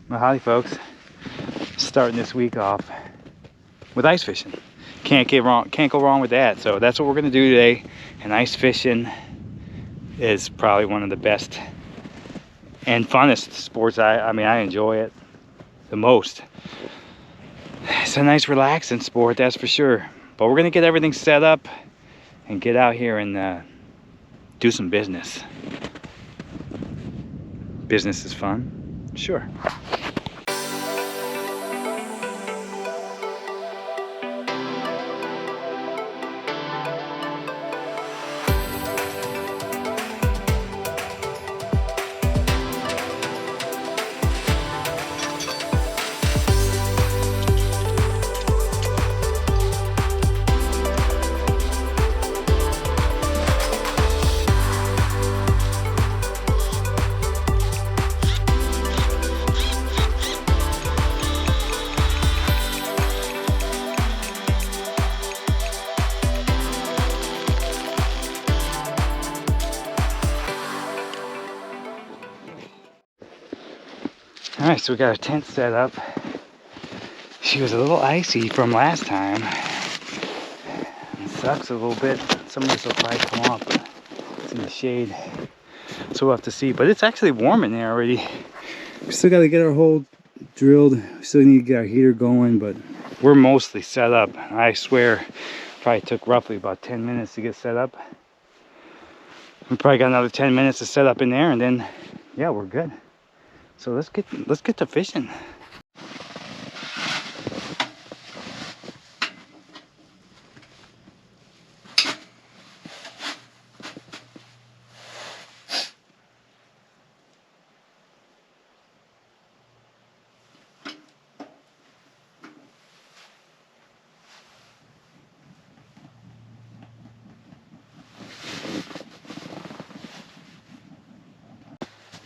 Well, howdy folks. Starting this week off with ice fishing. Can't go wrong with that. So that's what we're gonna do today. And ice fishing is probably one of the best and funnest sports. I mean, I enjoy it the most. It's a nice relaxing sport, that's for sure. But we're gonna get everything set up and get out here and do some business. Business is fun, sure. Alright, so we got our tent set up. She was a little icy from last time. It sucks a little bit. Some of this will probably come off, but it's in the shade. So we'll have to see. But it's actually warm in there already. We still got to get our hole drilled. We still need to get our heater going, but we're mostly set up. I swear, probably took roughly about 10 minutes to get set up. We probably got another 10 minutes to set up in there, and then, yeah, we're good. So let's get to fishing.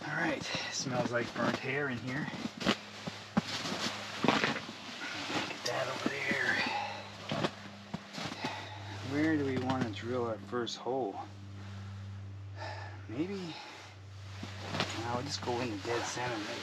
Alright, smells like burnt hair in here. Get that over there. Where do we want to drill our first hole? Maybe, no, we'll just go in the dead center maybe.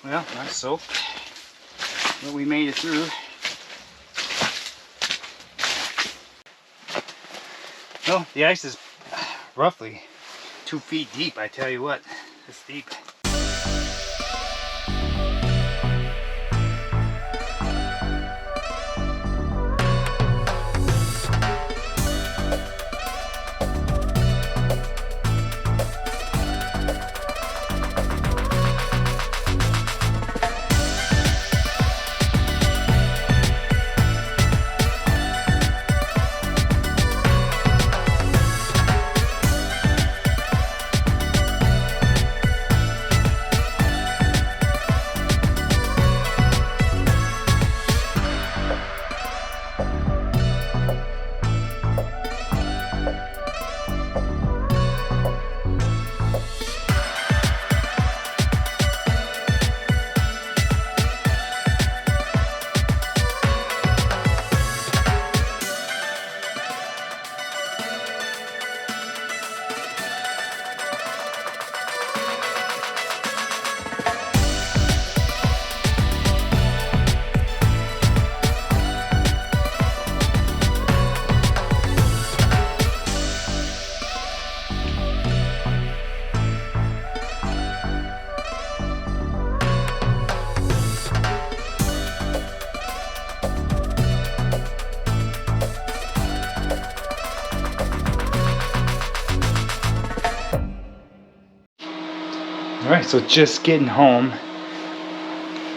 Well, that's soaked, but we made it through. Well, the ice is roughly 2 feet deep, I tell you what, it's deep. Alright, so just getting home.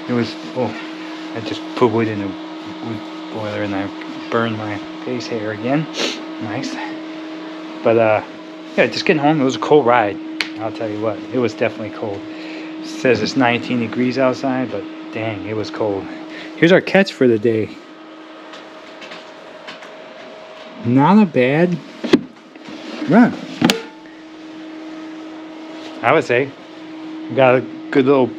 It was, oh, I just put wood in the wood boiler and I burned my face hair again. Nice. But yeah, just getting home. It was a cold ride. I'll tell you what, it was definitely cold. It says it's 19 degrees outside, but dang, it was cold. Here's our catch for the day. Not a bad run, I would say. Got a good little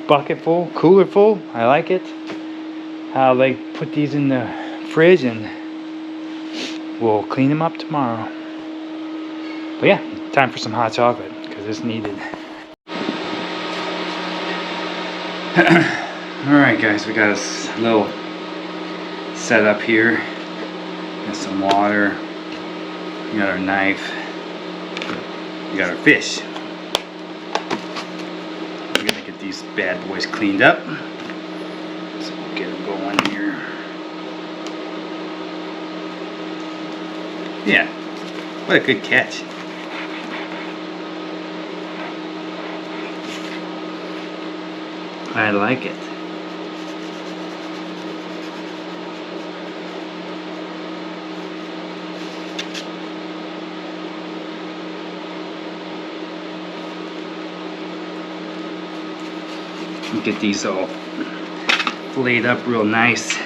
bucket full, cooler full. I like it. How they put these in the fridge, and we'll clean them up tomorrow. But yeah, time for some hot chocolate because it's needed. Alright guys, we got a little setup here. Got some water. We got our knife. We got our fish. We're gonna get these bad boys cleaned up. So we'll get them going here. Yeah, what a good catch. I like it. Get these all laid up real nice.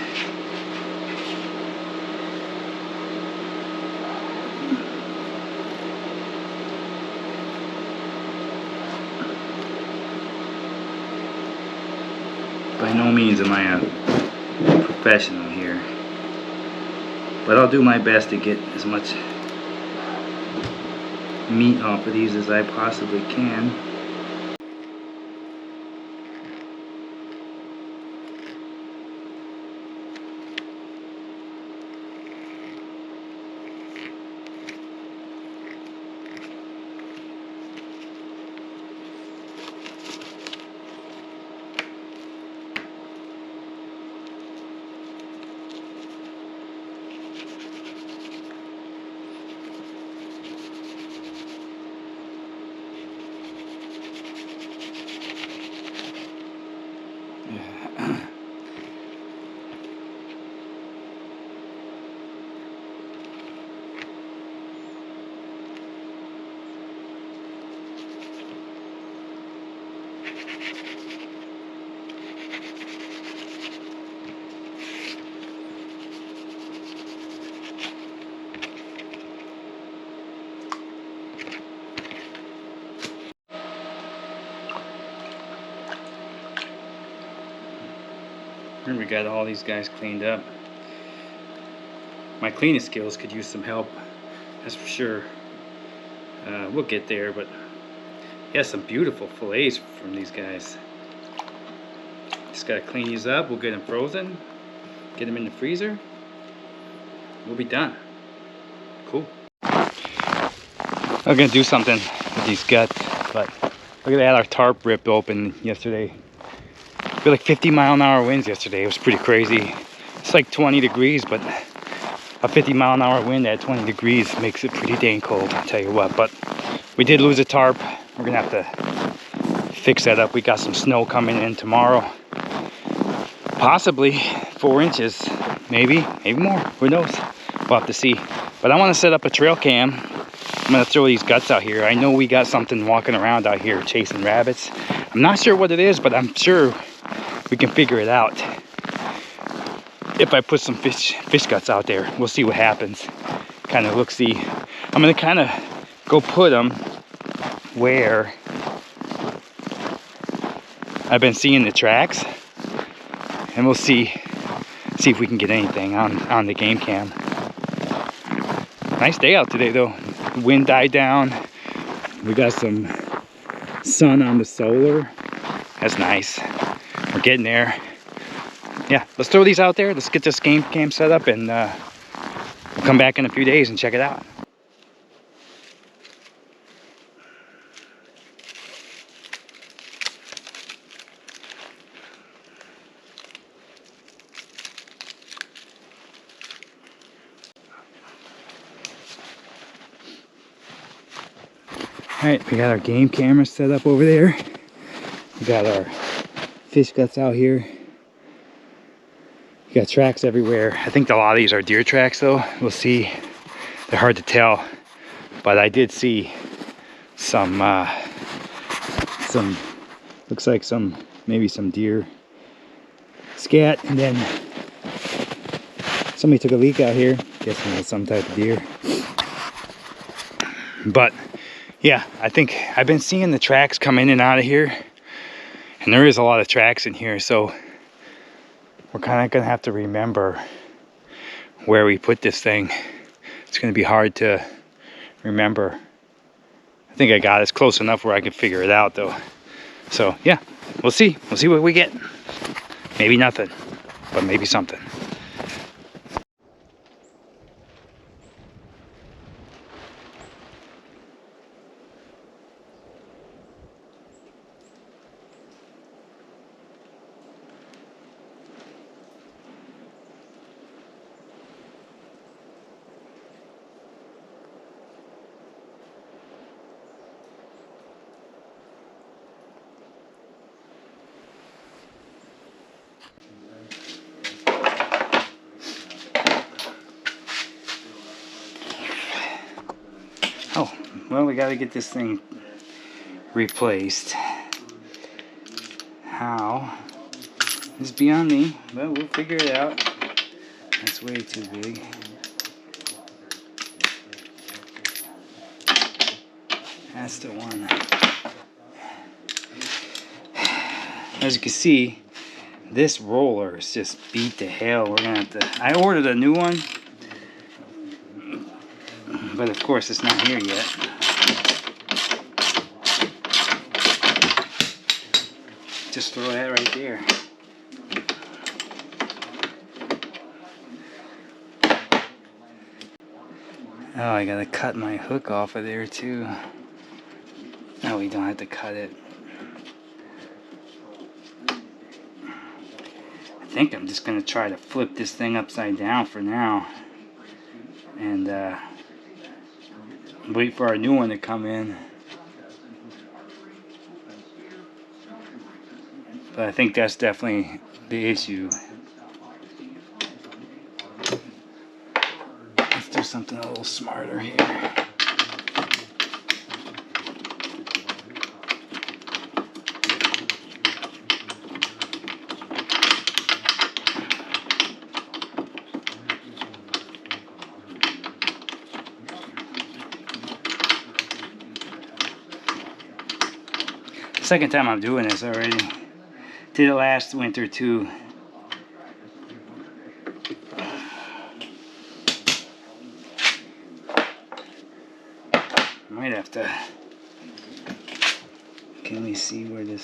By no means am I a professional here, but I'll do my best to get as much meat off of these as I possibly can. Here we got all these guys cleaned up. My cleaning skills could use some help, that's for sure. We'll get there, but yeah, some beautiful fillets from these guys. Just gotta clean these up. We'll get them frozen, get them in the freezer. We'll be done. Cool. I'm gonna do something with these guts, but look at that, our tarp ripped open yesterday. We had like 50-mile-an-hour winds yesterday. It was pretty crazy. It's like 20 degrees, but a 50-mile-an-hour wind at 20 degrees makes it pretty dang cold, I'll tell you what. But we did lose a tarp. We're gonna have to fix that up. We got some snow coming in tomorrow. Possibly 4 inches, maybe more, who knows? We'll have to see. But I wanna set up a trail cam. I'm gonna throw these guts out here. I know we got something walking around out here chasing rabbits. I'm not sure what it is, but I'm sure we can figure it out. If I put some fish guts out there, we'll see what happens. Kind of look, see. I'm gonna kind of go put them where I've been seeing the tracks, and we'll see if we can get anything on the game cam. Nice day out today though. The wind died down. We got some sun on the solar. That's nice. We're getting there. Yeah, let's throw these out there. Let's get this game cam set up, and we'll come back in a few days and check it out. Alright, we got our game camera set up over there. We got our fish guts out here. We got tracks everywhere. I think a lot of these are deer tracks though. We'll see. They're hard to tell. But I did see some looks like maybe some deer scat, and then somebody took a leak out here. Guessing it's some type of deer. But yeah, I think I've been seeing the tracks come in and out of here, and there is a lot of tracks in here, so we're kind of gonna have to remember where we put this thing. It's gonna be hard to remember. I think I got it close enough where I can figure it out though. So yeah, we'll see what we get. Maybe nothing, but maybe something. Oh, well, we got to get this thing replaced. How? It's beyond me, but we'll figure it out. That's way too big. That's the one. As you can see, this roller is just beat to hell. We're gonna have to. I ordered a new one, but of course it's not here yet. Just throw that right there. Oh, I gotta cut my hook off of there too. No, we don't have to cut it. I think I'm just gonna try to flip this thing upside down for now, and wait for our new one to come in. But I think that's definitely the issue. Let's do something a little smarter here. Second time I'm doing this already. Did it last winter too. Might have to. Can we see where the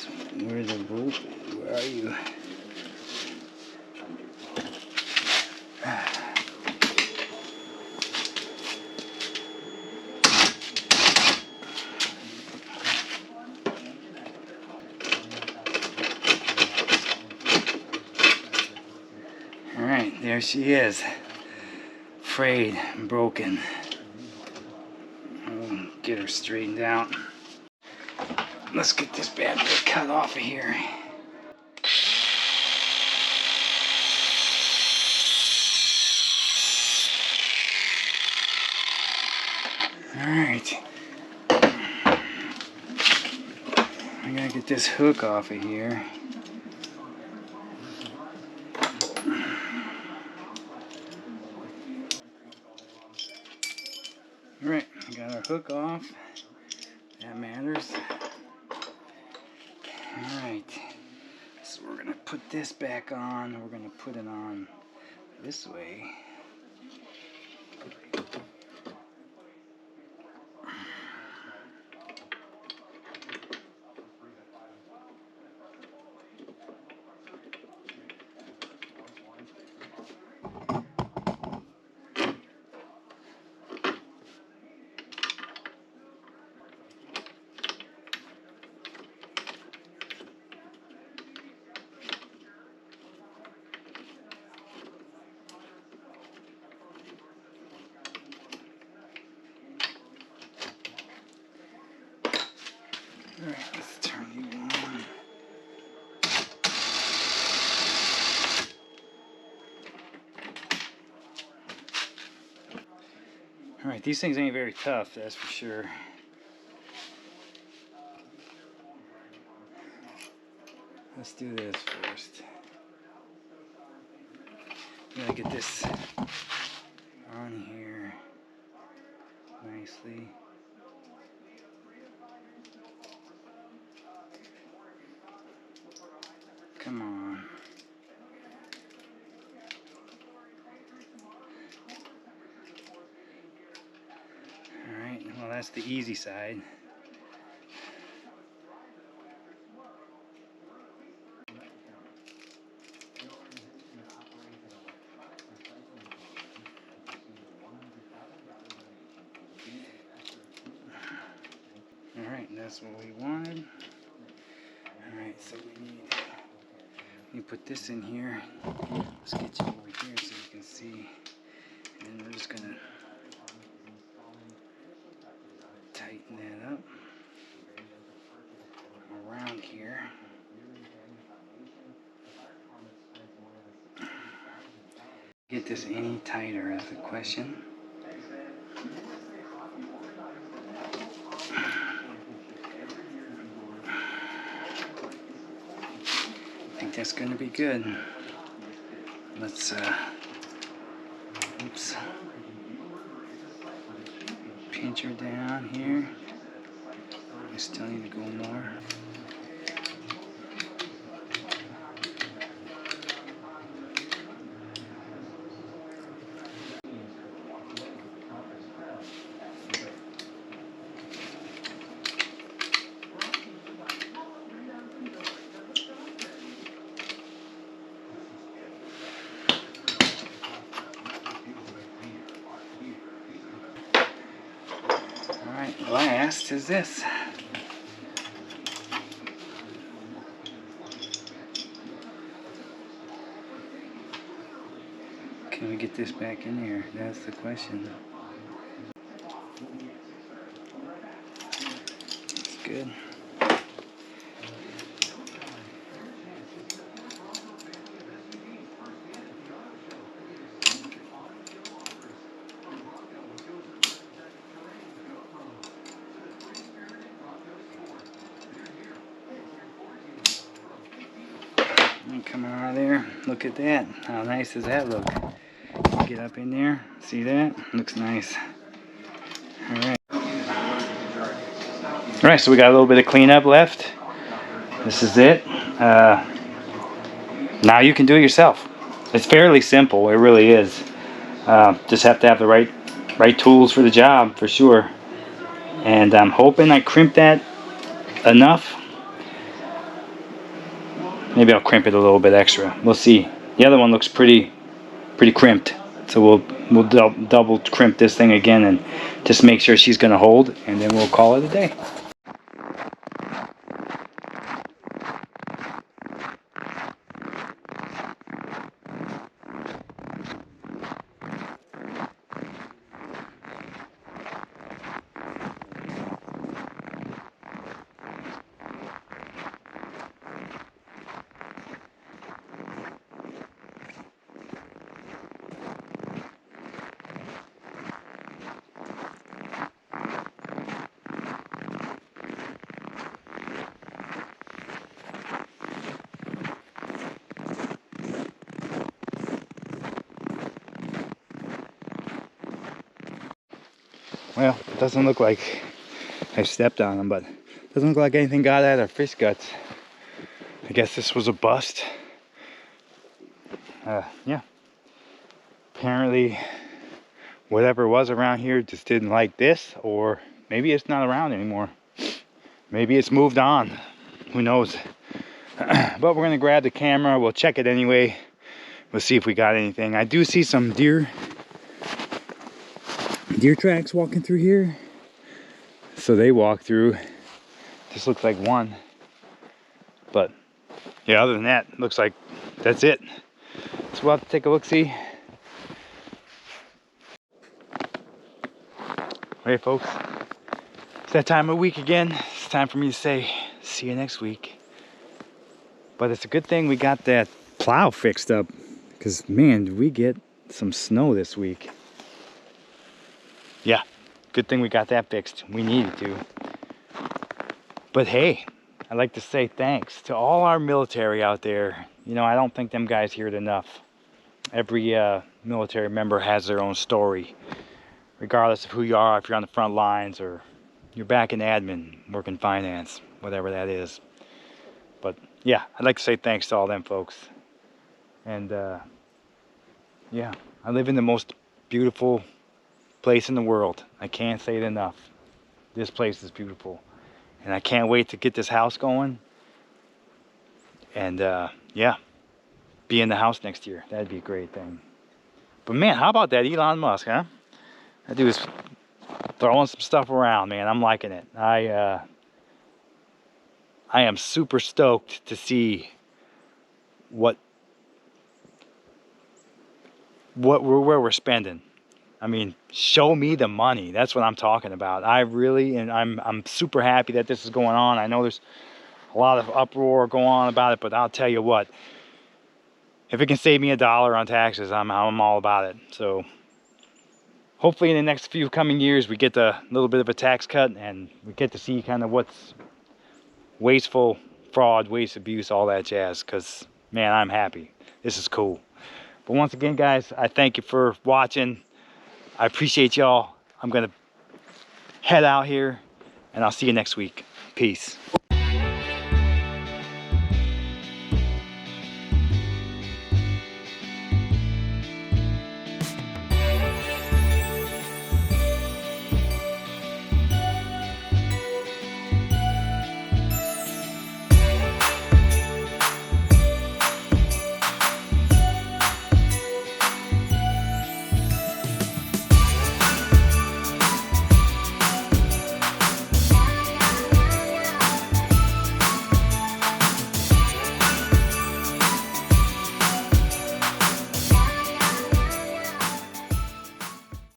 rope is? Where are you? Alright, there she is. Frayed and broken. I'll get her straightened out. Let's get this bad boy cut off of here. Alright. I gotta get this hook off of here. Alright, we got our hook off. That matters. Alright. So we're gonna put this back on. We're gonna put it on this way. Alright, let's turn you on. Alright, these things ain't very tough, that's for sure. Let's do this first. Gotta get this on here nicely. Come on. Alright, well that's the easy side. Alright, that's what we wanted. Alright, so we put this in here. Let's get you over here so you can see. And we're just gonna tighten that up around here. Get this any tighter is the question. I think that's gonna be good. Let's oops. Pinch her down here. I still need to go more. Alright, last is this. Can we get this back in here? That's the question. That's good. Coming out of there. Look at that. How nice does that look? Get up in there. See that? Looks nice. Alright. Alright, so we got a little bit of cleanup left. This is it. Now you can do it yourself. It's fairly simple. It really is. Just have to have the right tools for the job, for sure. And I'm hoping I crimp that enough. Maybe I'll crimp it a little bit extra. We'll see. The other one looks pretty crimped. So we'll double crimp this thing again and just make sure she's going to hold, and then we'll call it a day. Well, it doesn't look like I stepped on them, but it doesn't look like anything got out of fish guts. I guess this was a bust. Yeah. Apparently, whatever was around here just didn't like this, or maybe it's not around anymore. Maybe it's moved on. Who knows? But we're gonna grab the camera. We'll check it anyway. We'll see if we got anything. I do see some deer tracks walking through here. So they walk through. This looks like one. But yeah, other than that, looks like that's it. So we'll have to take a look-see. Hey folks, it's that time of week again. It's time for me to say see you next week. But it's a good thing we got that plow fixed up, because man, did we get some snow this week. Yeah, good thing we got that fixed. We needed to. But hey, I'd like to say thanks to all our military out there. You know, I don't think them guys hear it enough. Every military member has their own story, regardless of who you are, if you're on the front lines or you're back in admin, working finance, whatever that is. But yeah, I'd like to say thanks to all them folks. And yeah, I live in the most beautiful place in the world. I can't say it enough. This place is beautiful. And I can't wait to get this house going. And yeah, be in the house next year. That'd be a great thing. But man, how about that Elon Musk, huh? That dude's throwing some stuff around, man. I'm liking it. I am super stoked to see where we're spending. I mean, show me the money. That's what I'm talking about. I'm super happy that this is going on. I know there's a lot of uproar going on about it, but I'll tell you what, if it can save me $1 on taxes, I'm all about it. So hopefully in the next few coming years, we get a little bit of a tax cut and we get to see kind of what's wasteful, fraud, waste, abuse, all that jazz. Because man, I'm happy. This is cool. But once again, guys, I thank you for watching. I appreciate y'all. I'm gonna head out here and I'll see you next week. Peace.